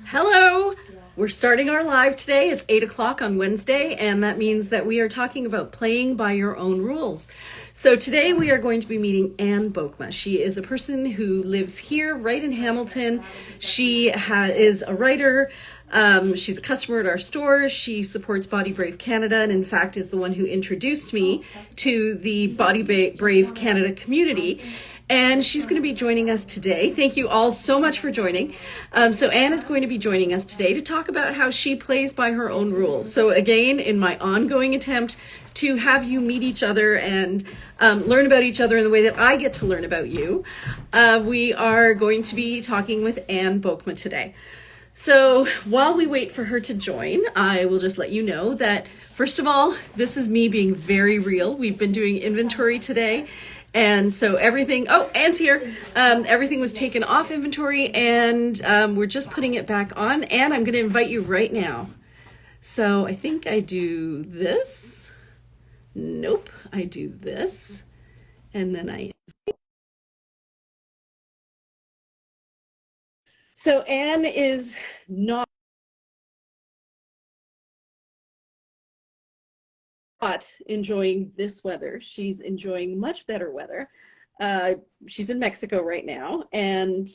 Hello! We're starting our live today. It's 8 o'clock on Wednesday, and that means that we are talking about playing by your own rules. So today we are going to be meeting Anne Bokma. She is a person who lives here right in Hamilton. She is a writer. She's a customer at our store. She supports Body Brave Canada, and in fact is the one who introduced me to the Body Brave Canada community. And she's going to be joining us today. Thank you all so much for joining. So Anne is going to be joining us today to talk about how she plays by her own rules. So again, in my ongoing attempt to have you meet each other and learn about each other in the way that I get to learn about you, we are going to be talking with Anne Bokma today. So while we wait for her to join, I will just let you know that, first of all, this is me being very real. We've been doing inventory today. And so everything, oh, Anne's here. Everything was taken off inventory and we're just putting it back on. Anne, I'm going to invite you right now. So I think I do this. Nope, I do this. And then So Anne is not enjoying this weather. She's enjoying much better weather. She's in Mexico right now, and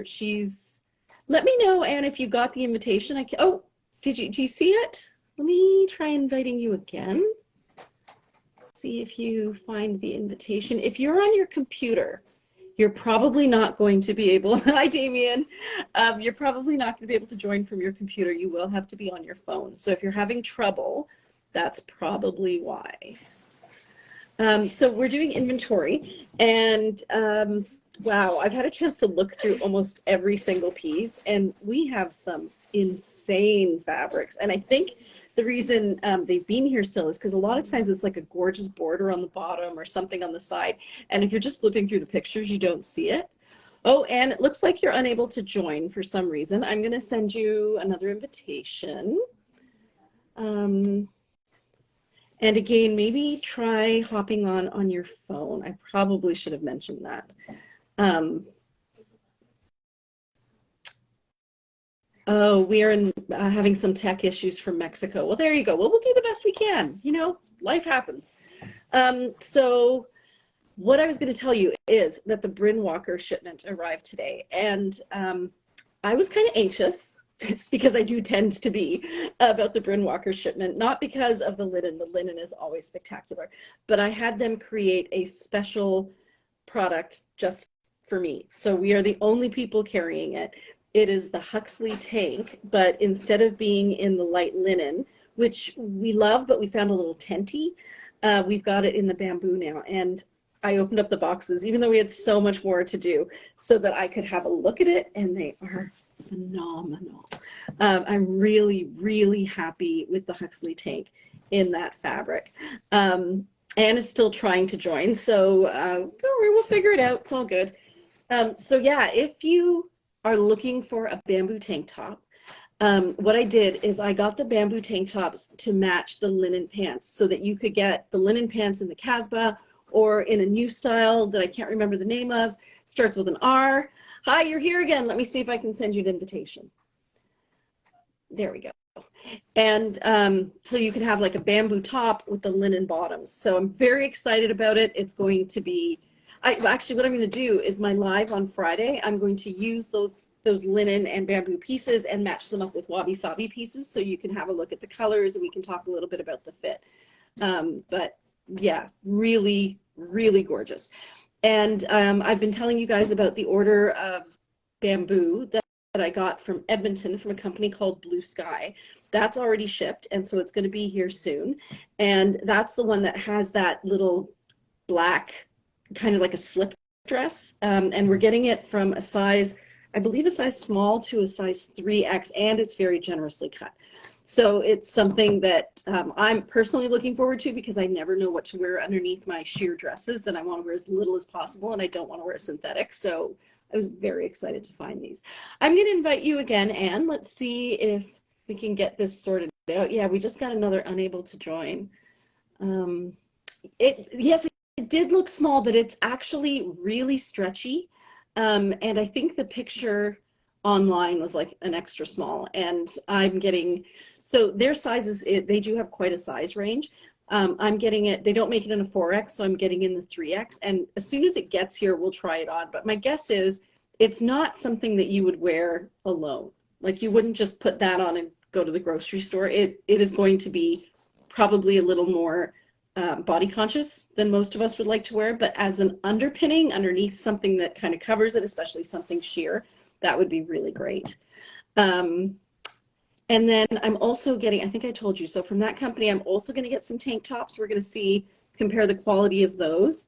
she's. Let me know, Anne, if you got the invitation. Oh, do you see it? Let me try inviting you again. See if you find the invitation. If you're on your computer, you're probably not going to be able. Hi, Damien. You're probably not going to be able to join from your computer. You will have to be on your phone. So if you're having trouble, that's probably why. So we're doing inventory, and wow, I've had a chance to look through almost every single piece, and we have some insane fabrics. And I think the reason they've been here still is because a lot of times it's like a gorgeous border on the bottom or something on the side, and if you're just flipping through the pictures, you don't see it. Oh, and it looks like you're unable to join for some reason. I'm going to send you another invitation. And again, maybe try hopping on your phone. I probably should have mentioned that. Oh, we are having some tech issues from Mexico. Well, there you go. Well, we'll do the best we can. You know, life happens. So what I was going to tell you is that the Bryn Walker shipment arrived today. And I was kind of anxious because I do tend to be about the Bryn Walker shipment, not because of the linen. The linen is always spectacular, but I had them create a special product just for me. So we are the only people carrying it. It is the Huxley tank, but instead of being in the light linen, which we love, but we found a little tenty, we've got it in the bamboo now. And I opened up the boxes, even though we had so much more to do, so that I could have a look at it, and they are phenomenal. I'm really, really happy with the Huxley tank in that fabric. Anne is still trying to join, so don't worry, we'll figure it out. It's all good. So yeah, if you are looking for a bamboo tank top, what I did is I got the bamboo tank tops to match the linen pants so that you could get the linen pants in the Casbah or in a new style that I can't remember the name of, starts with an R. Hi, you're here again. Let me see if I can send you an invitation. There we go. And so you can have like a bamboo top with the linen bottoms. So I'm very excited about it. It's going to be, actually what I'm going to do is my live on Friday, I'm going to use those linen and bamboo pieces and match them up with wabi-sabi pieces so you can have a look at the colors and we can talk a little bit about the fit. But yeah, really, really gorgeous. And I've been telling you guys about the order of bamboo that I got from Edmonton from a company called Blue Sky. That's already shipped, and so it's going to be here soon. And that's the one that has that little black, kind of like a slip dress. And we're getting it from a size, I believe a size small to a size 3X, and it's very generously cut. So it's something that I'm personally looking forward to because I never know what to wear underneath my sheer dresses, and I want to wear as little as possible, and I don't want to wear synthetic. So I was very excited to find these. I'm going to invite you again, Anne. Let's see if we can get this sorted out. Yeah, we just got another unable to join. Yes, it did look small, but it's actually really stretchy. And I think the picture online was like an extra small, and I'm getting, so their sizes, they do have quite a size range. I'm getting it, they don't make it in a 4X, so I'm getting in the 3X, and as soon as it gets here, we'll try it on. But my guess is it's not something that you would wear alone. Like you wouldn't just put that on and go to the grocery store. It is going to be probably a little more body conscious than most of us would like to wear, but as an underpinning underneath something that kind of covers it, especially something sheer, that would be really great. And then I'm also getting, I think I told you, so from that company, I'm also going to get some tank tops. We're going to see, compare the quality of those.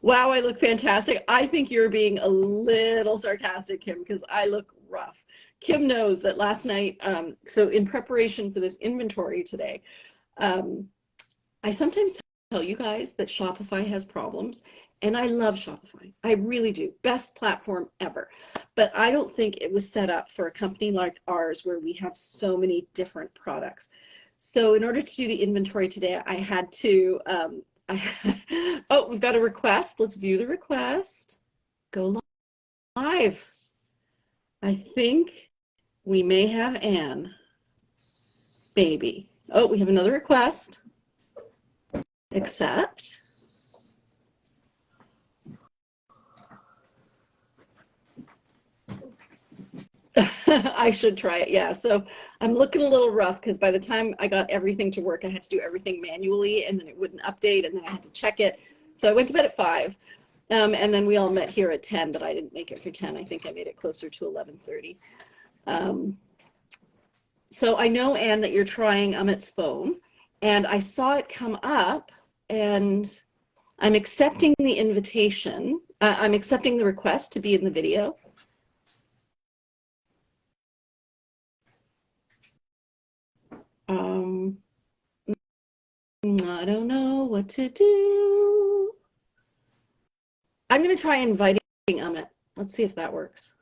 Wow, I look fantastic. I think you're being a little sarcastic, Kim, because I look rough. Kim knows that last night, so in preparation for this inventory today, I sometimes tell you guys that Shopify has problems, and I love Shopify. I really do. Best platform ever. But I don't think it was set up for a company like ours where we have so many different products. So in order to do the inventory today, I had to, oh, we've got a request. Let's view the request. Go live. I think we may have Anne. Maybe. Oh, we have another request. Accept. I should try it, yeah. So I'm looking a little rough because by the time I got everything to work, I had to do everything manually, and then it wouldn't update, and then I had to check it. So I went to bed at 5, and then we all met here at 10, but I didn't make it for 10. I think I made it closer to 11:30. So I know, Anne, that you're trying Amit's phone, and I saw it come up, and I'm accepting the invitation. I'm accepting the request to be in the video. I don't know what to do. I'm going to try inviting Amit. Let's see if that works.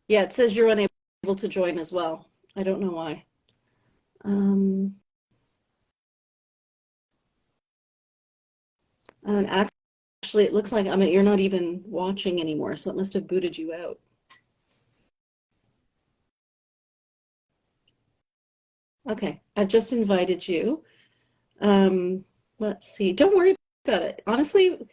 Yeah, it says you're unable to join as well. I don't know why. And actually, it looks like Amit, you're not even watching anymore, so it must have booted you out. Okay, I've just invited you. Let's see. Don't worry about it. Honestly.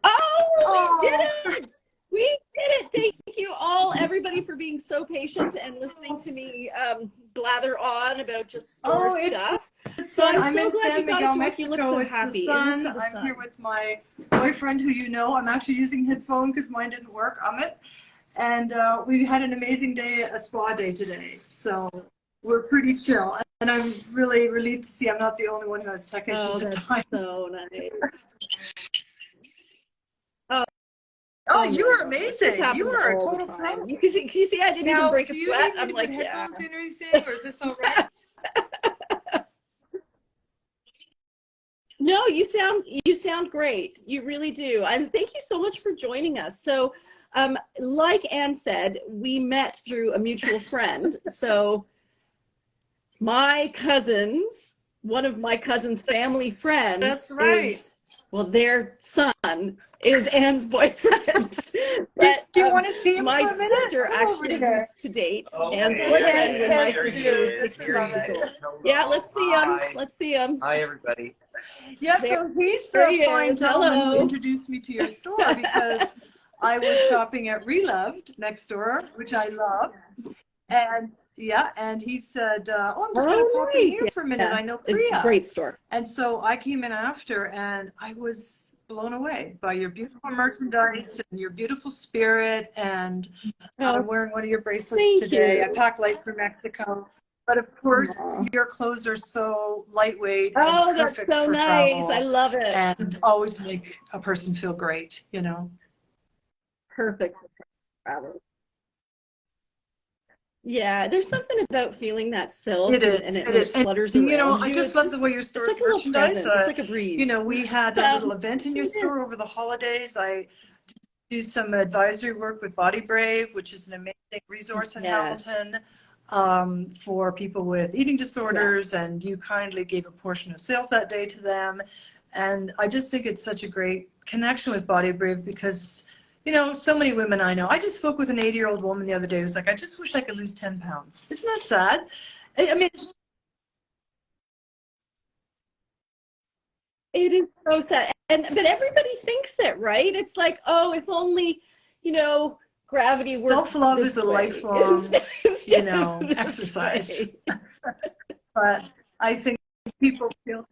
Oh, we did it! We did it! Thank you all, everybody, for being so patient and listening to me blather on about just store stuff. So I'm so glad you got it to work. You look so happy. I'm here with my boyfriend, who you know. I'm actually using his phone because mine didn't work, Amit. And we had an amazing day, a spa day today. So we're pretty chill. And I'm really relieved to see I'm not the only one who has tech issues at times. So nice. Oh, you are amazing. You are a total pro. You see, I didn't even break a sweat. I'm like, yeah. Headphones in or anything, or is this all right? No, you sound great. You really do. And thank you so much for joining us. So, like Anne said, we met through a mutual friend. So my cousins, one of my cousin's family friends, that's right. Well, their son is Anne's boyfriend. But, do you want to see him my for a minute? sister actually used to date Anne's boyfriend when my sister was 6 years old. Yeah, let's see him. Let's see him. Hi, everybody. Yeah, so he's the fine gentleman who introduced me to your store because I was shopping at Reloved next door, which I love. And yeah, and he said, oh, I'm just going to pop in here for a minute. I know Priya. It's a great store. And so I came in after, and I was blown away by your beautiful merchandise and your beautiful spirit. And I'm wearing one of your bracelets today. I packed light for Mexico. But of course, your clothes are so lightweight and perfect that's so for nice. travel. I love it. And always make a person feel great, you know. Perfect for travel. Yeah, there's something about feeling that silk and it flutters around. You know, I just love the way your store's merchandise. It's like a breeze. You know, we had a little event in your store over the holidays. I do some advisory work with Body Brave, which is an amazing resource in Hamilton for people with eating disorders, and you kindly gave a portion of sales that day to them. And I just think it's such a great connection with Body Brave because, so many women I know. I just spoke with an 80-year-old woman the other day who's like, I just wish I could lose 10 pounds. Isn't that sad? I mean, it is so sad. But everybody thinks it, right? It's like, oh, if only, you know, gravity worked self-love is this a way lifelong, instead of this exercise. way. But I think people feel.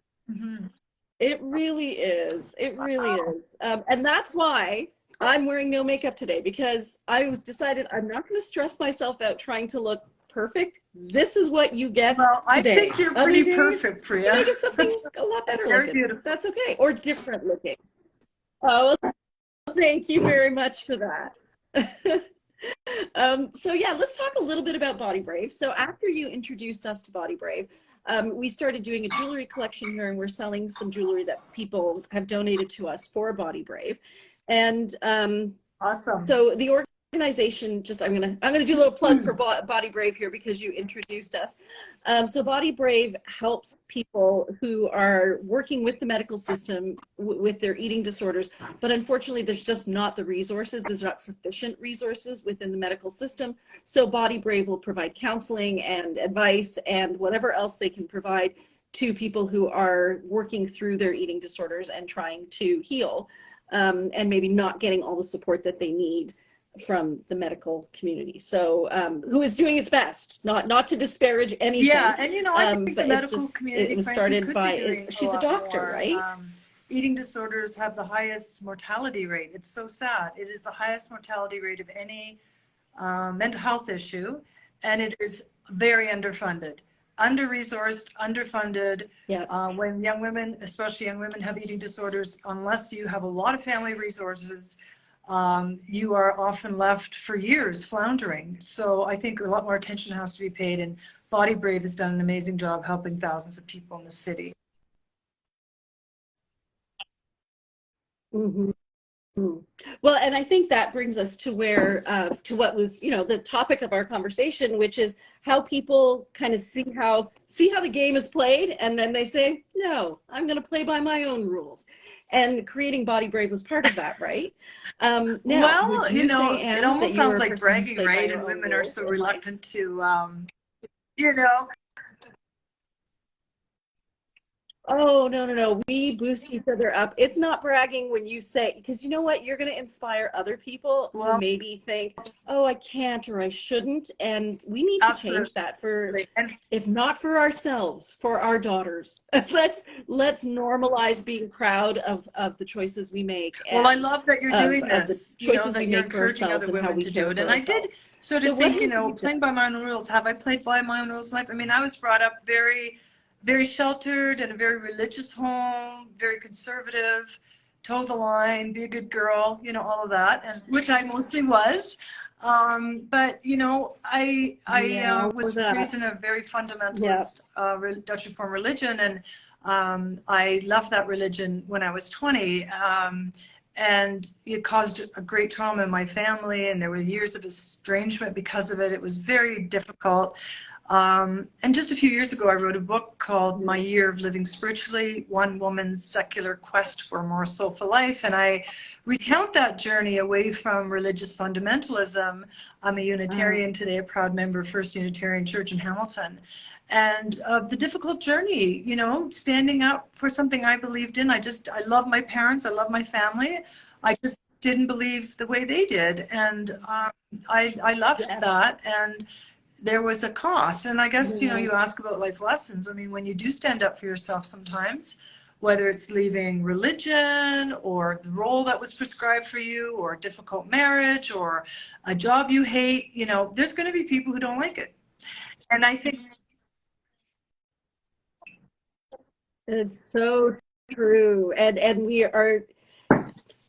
It really is. It really is. And that's why I'm wearing no makeup today, because I decided I'm not going to stress myself out trying to look perfect. This is what you get Well, I today. think you're Other pretty days, perfect, Priya. I get something a lot better Very looking. beautiful. That's okay. Or different looking. Oh, well, thank you very much for that. So yeah, let's talk a little bit about Body Brave. So after you introduced us to Body Brave, we started doing a jewelry collection here, and we're selling some jewelry that people have donated to us for Body Brave. And Awesome. so the organization, just I'm gonna do a little plug for Body Brave here because you introduced us. So Body Brave helps people who are working with the medical system with their eating disorders, but unfortunately there's just not the resources. There's not sufficient resources within the medical system. So Body Brave will provide counseling and advice and whatever else they can provide to people who are working through their eating disorders and trying to heal, and maybe not getting all the support that they need from the medical community. So who is doing its best, not to disparage anything. Yeah, and I think the medical community, it was started by, she's a doctor, right? Eating disorders have the highest mortality rate. It's so sad. It is the highest mortality rate of any mental health issue, and it is very underfunded, under-resourced, underfunded. Yeah. When young women, especially young women, have eating disorders, unless you have a lot of family resources, you are often left for years floundering. So I think a lot more attention has to be paid, and Body Brave has done an amazing job helping thousands of people in the city. Mm-hmm. Well, and I think that brings us to where, to what was, the topic of our conversation, which is how people kind of see how the game is played, and then they say, no, I'm going to play by my own rules. And creating Body Brave was part of that, right? Now, well, would you say, Anne, it almost that sounds like bragging, right? And women are so reluctant to, you know. Oh, no. We boost each other up. It's not bragging when you say, because you know what? You're going to inspire other people who maybe think, oh, I can't or I shouldn't. And we need to change that if not for ourselves, for our daughters. Let's normalize being proud of the choices we make. And well, I love that you're doing this. The choices we make for ourselves and how we care for ourselves. And I did sort of think, playing by my own rules. Have I played by my own rules in life? I mean, I was brought up very sheltered in a very religious home, very conservative, toe the line, be a good girl, all of that, and which I mostly was. But I was raised in a very fundamentalist Dutch Reform religion, and I left that religion when I was 20. And it caused a great trauma in my family, and there were years of estrangement because of it. It was very difficult. And just a few years ago, I wrote a book called My Year of Living Spiritually, One Woman's Secular Quest for a More Soulful Life. And I recount that journey away from religious fundamentalism. I'm a Unitarian today, a proud member of First Unitarian Church in Hamilton. And the difficult journey, standing up for something I believed in. I love my parents. I love my family. I just didn't believe the way they did. And I left that. And there was a cost. And I guess, you ask about life lessons. I mean, when you do stand up for yourself sometimes, whether it's leaving religion or the role that was prescribed for you or a difficult marriage or a job you hate, there's going to be people who don't like it. And I think it's so true. And we are.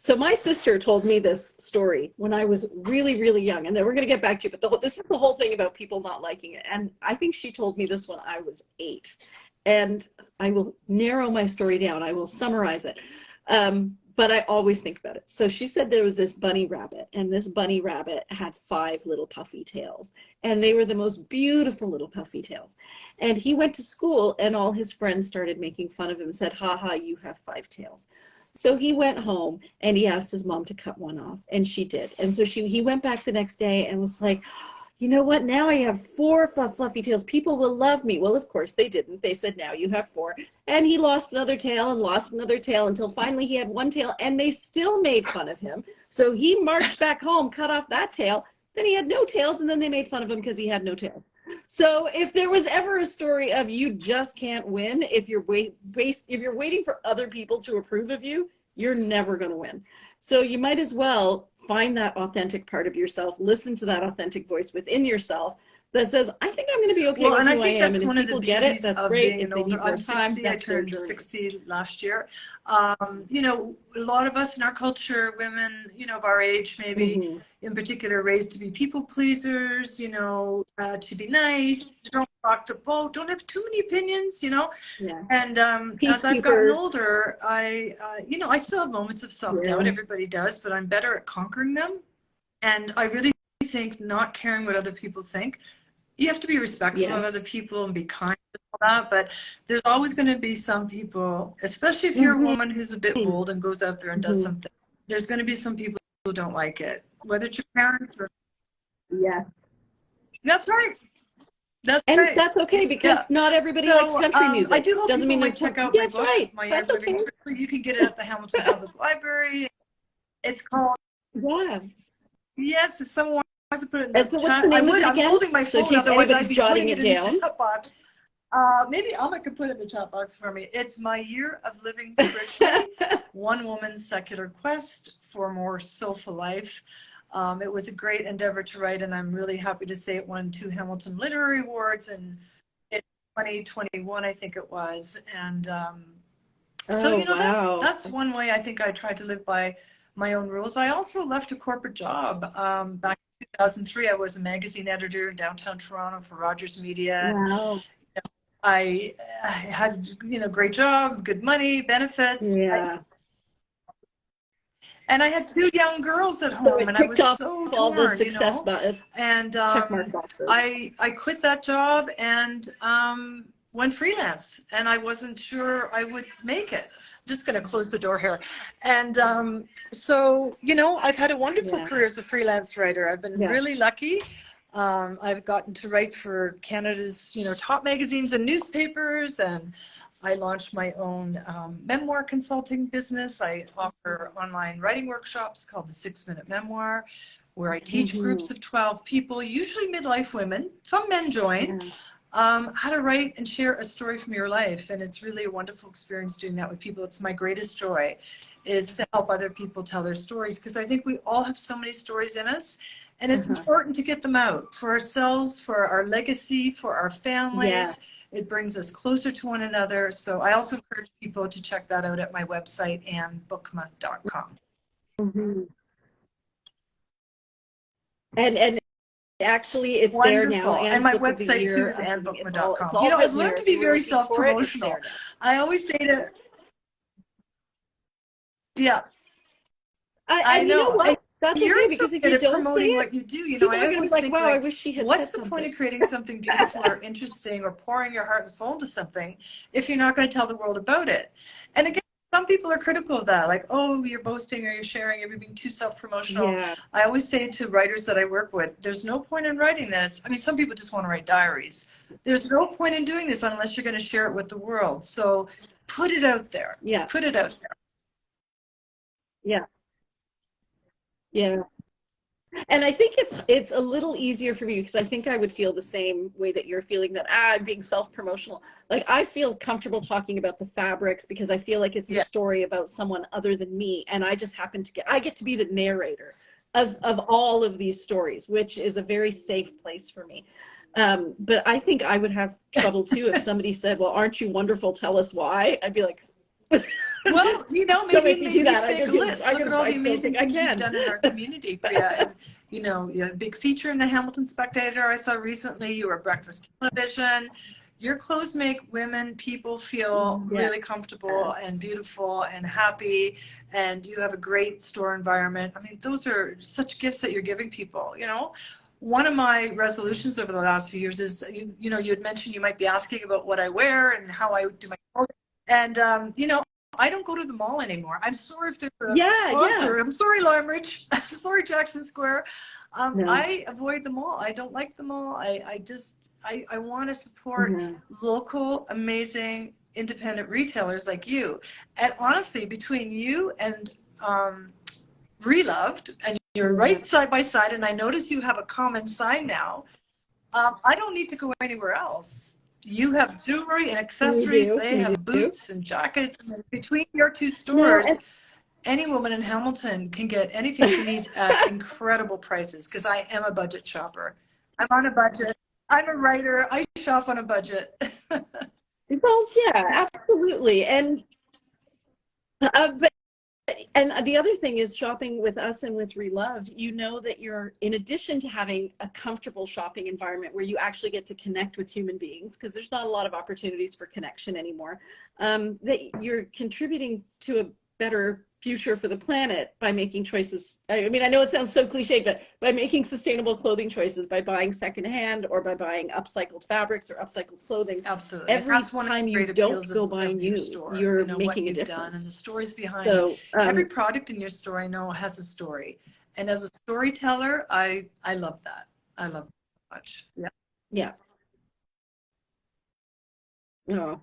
So my sister told me this story when I was really, really young, and then we're going to get back to you, but this is the whole thing about people not liking it. And I think she told me this when I was 8, and I will narrow my story down. I will summarize it. But I always think about it. So she said there was this bunny rabbit, and this bunny rabbit had 5 little puffy tails, and they were the most beautiful little puffy tails. And he went to school, and all his friends started making fun of him and said, ha ha, you have 5 tails. So he went home and he asked his mom to cut one off, and she did. And so he went back the next day and was like, you know what? Now I have 4 fluffy tails. People will love me. Well, of course they didn't. They said, now you have 4. And he lost another tail and lost another tail until finally he had 1 tail, and they still made fun of him. So he marched back home, cut off that tail. Then he had no tails, and then they made fun of him because he had no tail. So if there was ever a story of you just can't win, if you're waiting for other people to approve of you, you're never going to win. So you might as well find that authentic part of yourself, listen to that authentic voice within yourself that says, I think I'm going to be okay with who I am. And if people get it, that's great. If they need more time, that's their journey. I turned 60 last year. You know, a lot of us in our culture, women, you know, of our age, maybe in particular, raised to be people pleasers, you know, to be nice, don't rock the boat, don't have too many opinions, you know. Yeah. And as I've gotten older, you know, I still have moments of self-doubt. Everybody does, but I'm better at conquering them. And I really think not caring what other people think. You have to be respectful of other people and be kind and all that, but there's always going to be some people, especially if you're a woman who's a bit bold and goes out there and does something, there's going to be some people who don't like it, whether it's your parents or... Yes. That's right. That's and right. That's okay, because not everybody likes country music. I do hope Doesn't mean people check out my book, My Years Living Strictly. You can get it at the Hamilton Public Library. It's called... Yes, if someone wants to put it in the chat, I would. I'm holding my phone, otherwise I'd be putting it in the chat box. Maybe Alma could put it in the chat box for me. It's My Year of Living Spiritually, One Woman's Secular Quest for a More Soulful Life. It was a great endeavor to write, and I'm really happy to say it won 2 Hamilton Literary Awards in 2021, I think it was. And so, you know, that's one way I think I tried to live by my own rules. I also left a corporate job back in 2003. I was a magazine editor in downtown Toronto for Rogers Media. Wow. You know, I had, you know, great job, good money, benefits. Yeah. And I had 2 young girls at home, and I was so all the torn, success you know. And I quit that job and went freelance, and I wasn't sure I would make it. Just going to close the door here. And so, you know, I've had a wonderful career as a freelance writer. I've been really lucky. I've gotten to write for Canada's, you know, top magazines and newspapers, and I launched my own memoir consulting business. I offer online writing workshops called the 6-Minute Memoir, where I teach groups of 12 people, usually midlife women, some men join, how to write and share a story from your life. And it's really a wonderful experience doing that with people. It's my greatest joy, is to help other people tell their stories, because I think we all have so many stories in us, and it's important to get them out for ourselves, for our legacy, for our families. It brings us closer to one another. So I also encourage people to check that out at my website, Bokma.com. And actually, it's there now. And my website too is Bokma.com. You know, I've learned to be very self-promotional. I always say to, I know. That's you're okay, because if you don't promoting say what you do, you know, I always think, wow, I wish she had what's the point of creating something beautiful or interesting or pouring your heart and soul into something if you're not going to tell the world about it? And again, some people are critical of that, like, oh, you're boasting or you're sharing, you're being too self-promotional. I always say to writers that I work with, there's no point in writing this. I mean, some people just want to write diaries. There's no point in doing this unless you're going to share it with the world. So put it out there. Put it out there. And I think it's a little easier for me, because I think I would feel the same way that you're feeling, that I'm being self-promotional. Like, I feel comfortable talking about the fabrics because I feel like it's a story about someone other than me, and I just happen to get to be the narrator of all of these stories, which is a very safe place for me. But I think I would have trouble too if somebody said, well, aren't you wonderful, tell us why. I'd be like, well, you know, maybe do that. Make a list. Look at all the amazing things you've done in our community, Priya. And, you know, you had a big feature in the Hamilton Spectator I saw recently. You were breakfast television. Your clothes make women, people feel really comfortable and beautiful and happy. And you have a great store environment. I mean, those are such gifts that you're giving people, you know. One of my resolutions over the last few years is, you know, you had mentioned you might be asking about what I wear and how I do my clothing. And, you know, I don't go to the mall anymore. I'm sorry if there's a Yeah, sponsor. yeah. I'm sorry, Lime Ridge. I'm sorry, Jackson Square. No. I avoid the mall. I don't like the mall. I want to support local, amazing, independent retailers like you. And honestly, between you and Reloved, and you're right side by side, and I notice you have a common sign now. I don't need to go anywhere else. You have jewelry and accessories. They have boots and jackets. And between your two stores, any woman in Hamilton can get anything she needs at incredible prices, because I am a budget shopper. I'm on a budget. I'm a writer. I shop on a budget. Well, yeah, absolutely. And and the other thing is, shopping with us and with Reloved, you know that you're, in addition to having a comfortable shopping environment where you actually get to connect with human beings, because there's not a lot of opportunities for connection anymore, that you're contributing to a better future for the planet by making choices. I mean, I know it sounds so cliche, but by making sustainable clothing choices, by buying secondhand or by buying upcycled fabrics or upcycled clothing. Absolutely. Every time you don't go buy new, you're making a difference. And the stories behind it. Every product in your store, I know, has a story. And as a storyteller, I love that. I love it so much. Yeah. Yeah. Oh,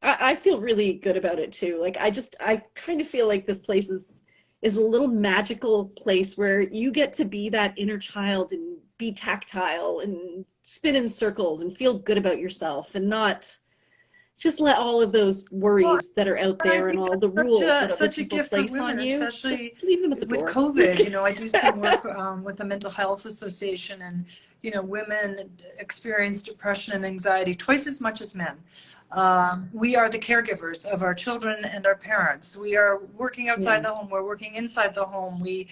I feel really good about it too. Like, I kind of feel like this place is a little magical place where you get to be that inner child and be tactile and spin in circles and feel good about yourself, and not just let all of those worries that are out there and all the rules that other people place on you, especially just leave them at the with door. COVID. You know, I do some work with the Mental Health Association, and you know, women experience depression and anxiety twice as much as men. We are the caregivers of our children and our parents. We are working outside the home. We're working inside the home. We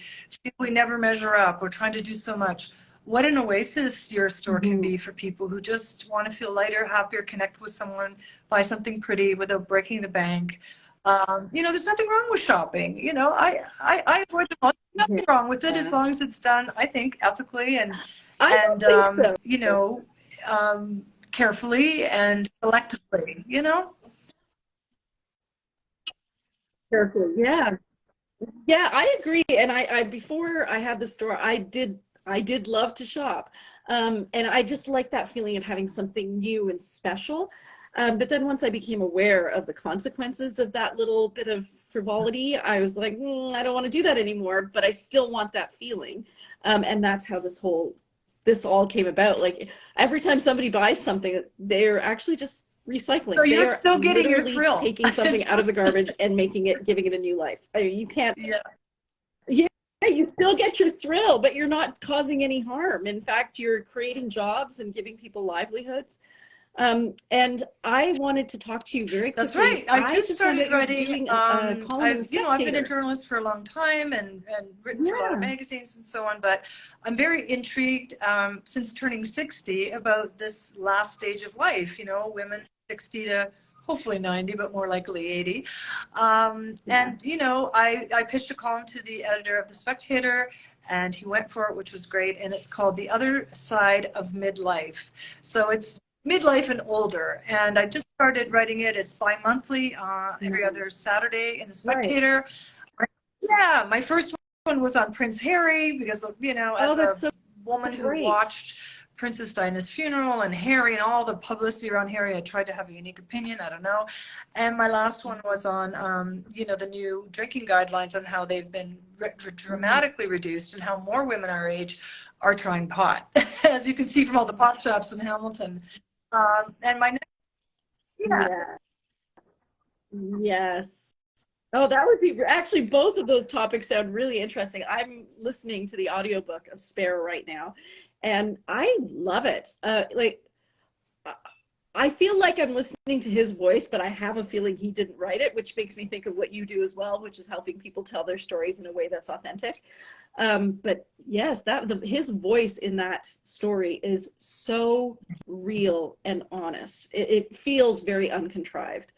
never measure up. We're trying to do so much. What an oasis your store can be for people who just want to feel lighter, happier, connect with someone, buy something pretty without breaking the bank. You know, there's nothing wrong with shopping. You know, I avoid the most. Nothing wrong with it, as long as it's done, I think, ethically and you know, carefully and selectively, you know? Carefully, yeah. Yeah, I agree. And I before I had the store, I did love to shop. And I just like that feeling of having something new and special. But then once I became aware of the consequences of that little bit of frivolity, I was like, I don't want to do that anymore, but I still want that feeling. And that's how this all came about. Like, every time somebody buys something, they're actually just recycling. So you're They're still getting your literally thrill. taking something out of the garbage and giving it a new life. I mean, you can't. Yeah, you still get your thrill, but you're not causing any harm. In fact, you're creating jobs and giving people livelihoods. And I wanted to talk to you very quickly. That's right. I just started writing. I've been a journalist for a long time and written for a lot of magazines and so on. But I'm very intrigued since turning 60 about this last stage of life. You know, women 60 to hopefully 90, but more likely 80. And you know, I pitched a column to the editor of the Spectator, and he went for it, which was great. And it's called The Other Side of Midlife. So it's midlife and older, and I just started writing it. It's bi-monthly, every other Saturday in the Spectator. Yeah, my first one was on Prince Harry, because, you know, as a woman who watched Princess Diana's funeral and Harry and all the publicity around Harry, I tried to have a unique opinion. I don't know. And my last one was on, you know, the new drinking guidelines, and how they've been dramatically reduced, and how more women our age are trying pot, as you can see from all the pot shops in Hamilton. And my next, Yes. Oh, that would be actually, both of those topics sound really interesting. I'm listening to the audiobook of Spare right now, and I love it. Like, I feel like I'm listening to his voice, but I have a feeling he didn't write it, which makes me think of what you do as well, which is helping people tell their stories in a way that's authentic. But yes, his voice in that story is so real and honest. It feels very uncontrived.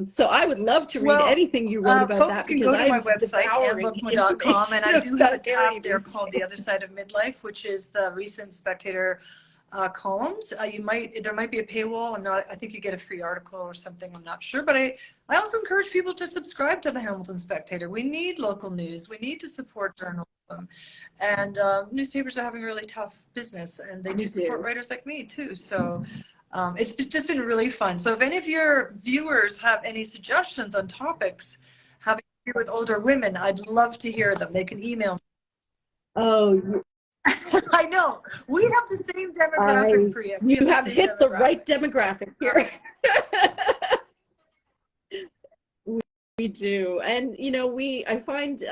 So I would love to read anything you wrote about that, because I go to my website, Bokma.com, and I do have a tab there called The Other Side of Midlife, which is the recent Spectator columns. There might be a paywall. I think you get a free article or something. I'm not sure, but I also encourage people to subscribe to the Hamilton Spectator. We need local news. We need to support journalism, and newspapers are having a really tough business, and they do support writers like me too. So it's just been really fun. So if any of your viewers have any suggestions on topics having to do with older women, I'd love to hear them. They can email me. Oh, I know. We have the same demographic, Priya. You have hit the right demographic here. We do. And, you know, I find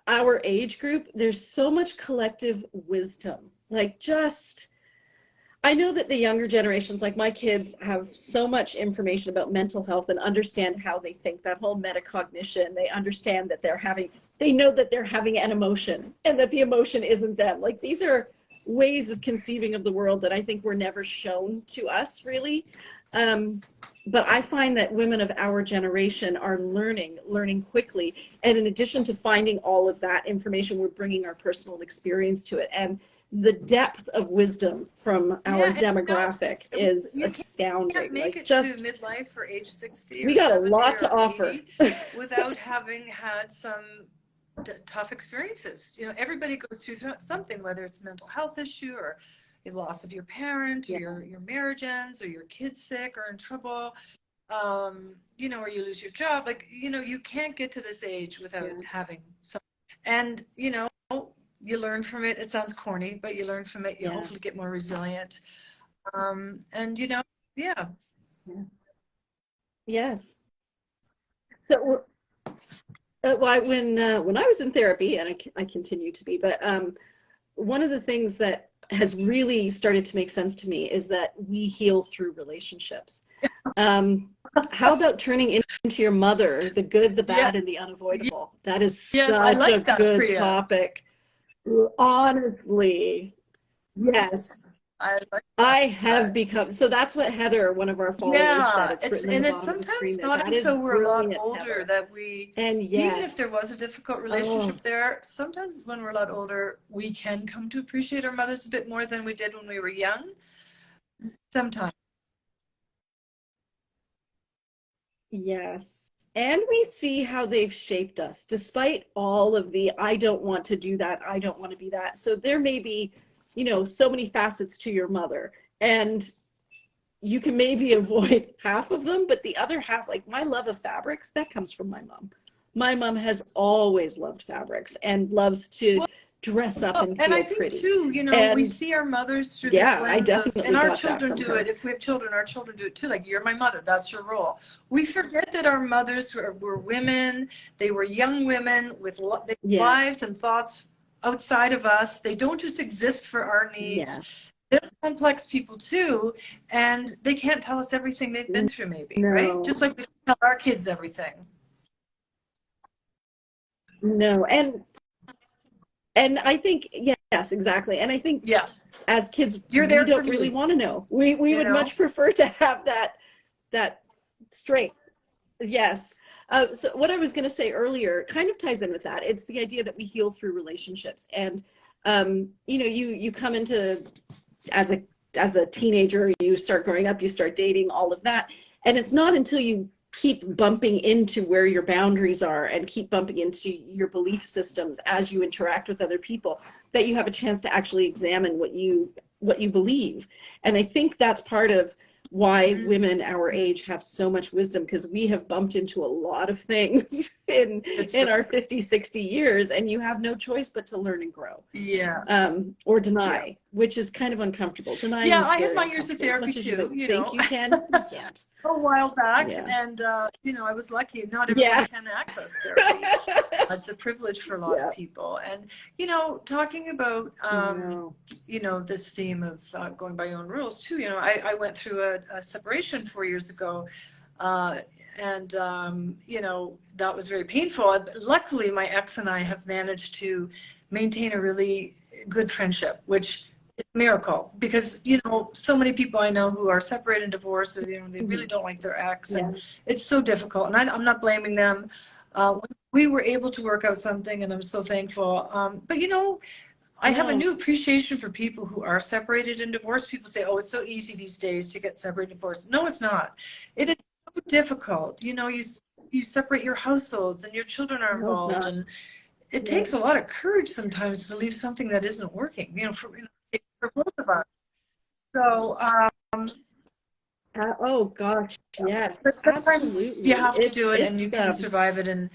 our age group, there's so much collective wisdom. Like I know that the younger generations, like my kids, have so much information about mental health and understand how they think, that whole metacognition. They understand that they know that they're having an emotion and that the emotion isn't them. Like, these are ways of conceiving of the world that I think were never shown to us, really. But I find that women of our generation are learning quickly. And in addition to finding all of that information, we're bringing our personal experience to it. And the depth of wisdom from our demographic is astounding. You can't make it just to midlife or age 60 we got a lot to offer without having had some tough experiences. You know, everybody goes through something, whether it's a mental health issue or the loss of your parent, or your marriage ends, or your kid's sick or in trouble, you know, or you lose your job. Like, you know, you can't get to this age without having some. And, you know, you learn from it. It sounds corny, but you learn from it. You hopefully get more resilient. And, you know, Yes. So when I was in therapy, and I continue to be, but one of the things that has really started to make sense to me is that we heal through relationships. How about turning into your mother, the good, the bad, and the unavoidable? That is such a good topic. Honestly, yes. I have become, so that's what Heather, one of our followers, said. It's sometimes not until we're a lot older that we, and even if there was a difficult relationship there, sometimes when we're a lot older, we can come to appreciate our mothers a bit more than we did when we were young. Sometimes. Yes. And we see how they've shaped us, despite all of the, I don't want to do that, I don't want to be that. So there may be, you know, so many facets to your mother, and you can maybe avoid half of them, but the other half, like my love of fabrics, that comes from my mom. My mom has always loved fabrics and loves to dress up and feel and I think pretty. Too, you know, we see our mothers through this lens I definitely and our children do it. If we have children, our children do it too. Like, you're my mother, that's your role. We forget that our mothers were women. They were young women with lives and thoughts outside of us. They don't just exist for our needs. They're complex people too, and they can't tell us everything they've been through, maybe, right? Just like we tell our kids everything. No, and I think, yes, exactly. And I think as kids, we don't really want to know. We would much prefer to have that strength. Yes. So what I was going to say earlier kind of ties in with that. It's the idea that we heal through relationships. And, you know, you come into, as a teenager, you start growing up, you start dating, all of that. And it's not until you keep bumping into where your boundaries are and keep bumping into your belief systems as you interact with other people that you have a chance to actually examine what you believe. And I think that's part of why women our age have so much wisdom, because we have bumped into a lot of things in our 50, 60 years, and you have no choice but to learn and grow. Or deny, which is kind of uncomfortable. Denying I had my years of therapy too, you know. Think you can, you can't. A while back, and you know, I was lucky. Not everyone can access therapy. It's a privilege for a lot of people. And, you know, talking about you know, this theme of going by your own rules too. You know, I went through a separation 4 years ago, and you know, that was very painful. Luckily, my ex and I have managed to maintain a really good friendship, which is a miracle, because, you know, so many people I know who are separated and divorced, and, you know, they really don't like their ex, and it's so difficult. And I'm not blaming them. We were able to work out something, and I'm so thankful. But, you know, I have a new appreciation for people who are separated and divorced. People say, oh, it's so easy these days to get separated and divorced. No, it's not. It is so difficult. You know, you separate your households and your children are involved, and it takes a lot of courage sometimes to leave something that isn't working, you know, for both of us. So, oh gosh, yes, but sometimes absolutely. you have to do it, and you can survive it, and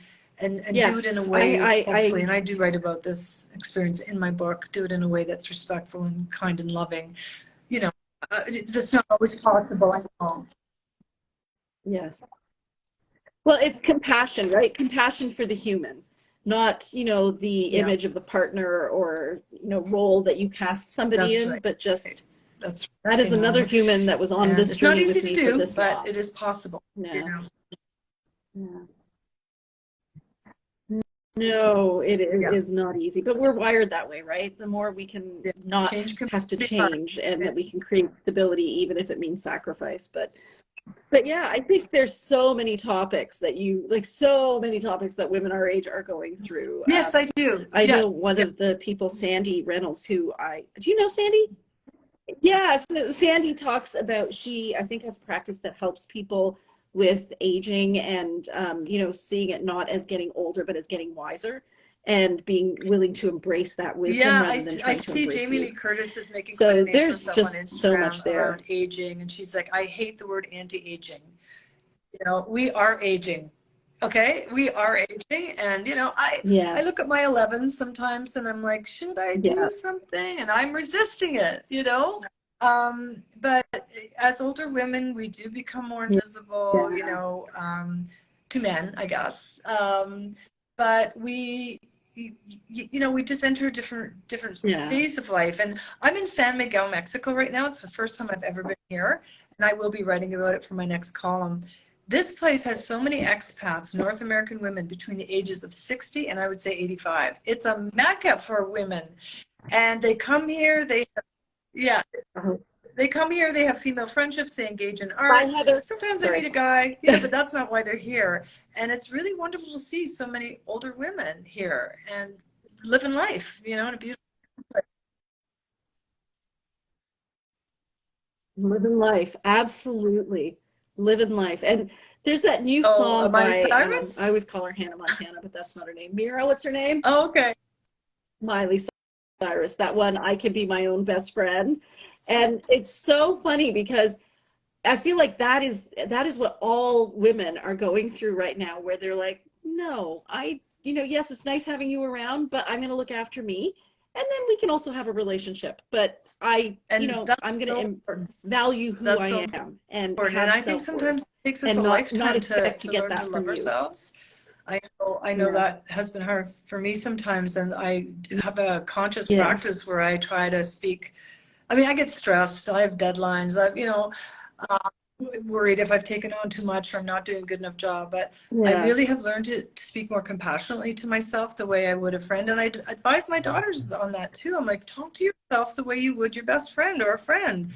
yes, do it in a way, hopefully, and I do write about this experience in my book, do it in a way that's respectful and kind and loving. You know, that's not always possible, I know. Yes. Well, it's compassion, right? Compassion for the human, not, you know, the image of the partner or, you know, role that you cast somebody in, but just that is another human that was on this journey with me for this long. But it is possible. No. You know? No, it is not easy, but we're wired that way, right? The more we can not have to change, and that we can create stability, even if it means sacrifice. But yeah, I think there's so many topics that so many topics that women our age are going through. Yes, I do. I know one of the people, Sandy Reynolds, do you know Sandy? Yeah, so Sandy talks about, I think has practice that helps people with aging and, you know, seeing it not as getting older, but as getting wiser, and being willing to embrace that wisdom rather than trying to embrace I see Jamie Lee youth. Curtis is making So quite a name there's for herself on just Instagram so much there around aging, and she's like, I hate the word anti-aging. You know, we are aging. Okay, we are aging, and you know, I look at my 11s sometimes, and I'm like, should I do something? And I'm resisting it. You know, but as older women, we do become more invisible. You know, to men, I guess. But we, you know, we just enter a different phase of life. And I'm in San Miguel, Mexico right now. It's the first time I've ever been here, and I will be writing about it for my next column. This place has so many expats, North American women between the ages of 60 and I would say 85. It's a mecca for women. And they come here, they come here, they have female friendships, they engage in art. Sometimes they meet a guy, you know, but that's not why they're here. And it's really wonderful to see so many older women here and living life, you know, in a beautiful place. Living life, absolutely. Living life. And there's that new song by, I always call her Hannah Montana, but that's not her name. Mira, what's her name? Oh, okay. Miley Cyrus, that one, I Can Be My Own Best Friend. And it's so funny because I feel like that is what all women are going through right now, where they're like, no, you know, yes, it's nice having you around, but I'm going to look after me. And then we can also have a relationship, but you know, I'm going to value who I am and have I think sometimes it takes us a lifetime to learn to love ourselves. I know that has been hard for me sometimes, and I have a conscious practice where I try to speak. I mean, I get stressed. I have deadlines. You know, worried if I've taken on too much or I'm not doing a good enough job. But I really have learned to speak more compassionately to myself the way I would a friend. And I advise my daughters on that too. I'm like, talk to yourself the way you would your best friend or a friend.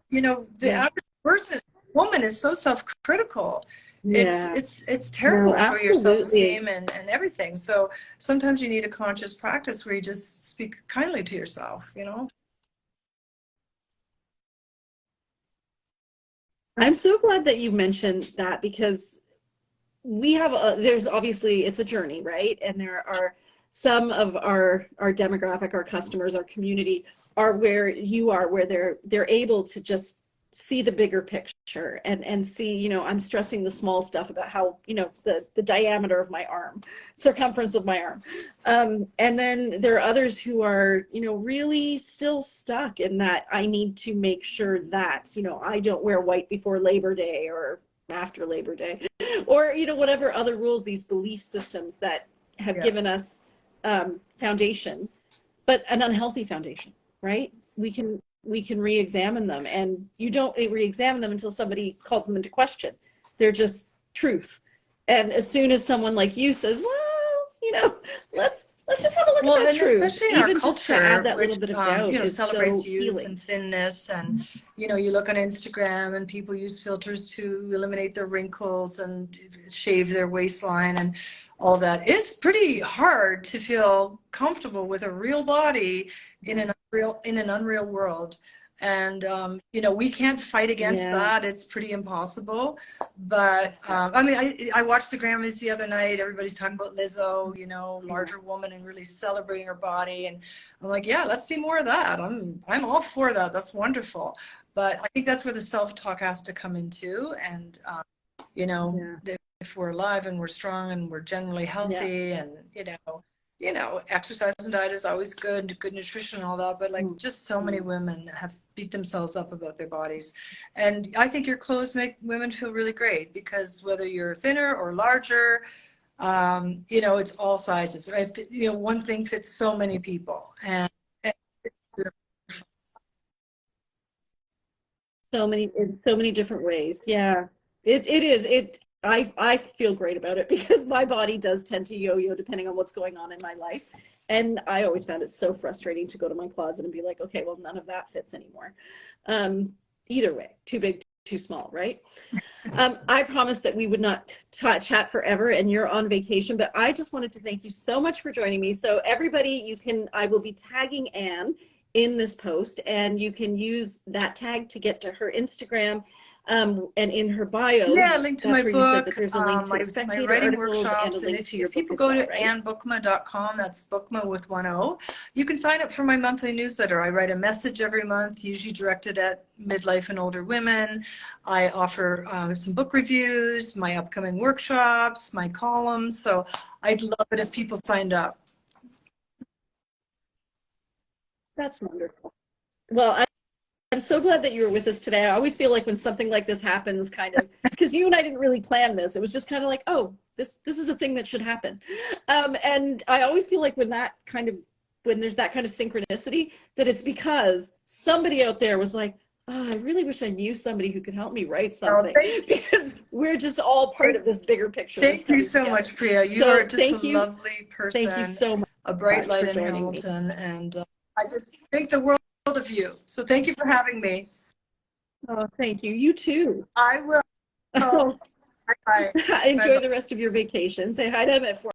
You know, the average woman is so self-critical. It's terrible for your self-esteem and everything. So sometimes you need a conscious practice where you just speak kindly to yourself, you know? I'm so glad that you mentioned that, because we have there's obviously, it's a journey, right? And there are some of our demographic, our customers, our community are where you are, where they're able to just see the bigger picture and see, you know, I'm stressing the small stuff about how, you know, the diameter of my arm, circumference of my arm. And then there are others who are, you know, really still stuck in that I need to make sure that, you know, I don't wear white before Labor Day or after Labor Day, or, you know, whatever other rules, these belief systems that have given us foundation, but an unhealthy foundation, right? We can re-examine them, and you don't re-examine them until somebody calls them into question. They're just truth. And as soon as someone like you says, well, you know, let's just have a look at that truth. Especially in even our culture, just to add that little bit of doubt, you know, is celebrates so youth healing. and thinness, and you know, you look on Instagram and people use filters to eliminate their wrinkles and shave their waistline, and all that. It's pretty hard to feel comfortable with a real body in an unreal world. And, you know, we can't fight against that. It's pretty impossible. But, I mean, I watched the Grammys the other night. Everybody's talking about Lizzo, you know, larger woman and really celebrating her body. And I'm like, yeah, let's see more of that. I'm all for that. That's wonderful. But I think that's where the self-talk has to come in too. And, you know, if we're alive and we're strong and we're generally healthy and, you know, exercise and diet is always good nutrition and all that, but like just so many women have beat themselves up about their bodies. And I think your clothes make women feel really great, because whether you're thinner or larger, you know, it's all sizes, right? You know, one thing fits so many people. And so many different ways. Yeah, it is. I feel great about it because my body does tend to yo-yo depending on what's going on in my life. And I always found it so frustrating to go to my closet and be like, okay, well, none of that fits anymore. Either way, too big, too small, right? I promised that we would not chat forever, and you're on vacation, but I just wanted to thank you so much for joining me. So everybody, I will be tagging Anne in this post, and you can use that tag to get to her Instagram. And in her bio, link to my book, you said that there's a link to my Spectator writing articles workshops, and a link and to your if book people as go well, to right? annbokma.com, that's Bokma with 1 O, you can sign up for my monthly newsletter. I write a message every month, usually directed at midlife and older women. I offer some book reviews, my upcoming workshops, my columns, so I'd love it if people signed up. That's wonderful. Well, I'm so glad that you were with us today. I always feel like when something like this happens, kind of, because you and I didn't really plan this. It was just kind of like, oh, this is a thing that should happen. And I always feel like when there's that kind of synchronicity, that it's because somebody out there was like, oh, I really wish I knew somebody who could help me write something, because we're just all part of this bigger picture. Thank you so much, Priya. You are just a lovely person. Thank you so much. A bright light in Hamilton, and I just think the world of you. So thank you for having me. Oh, thank you. You too. I will. Oh. Bye. Enjoy the rest of your vacation. Say hi to him at 4.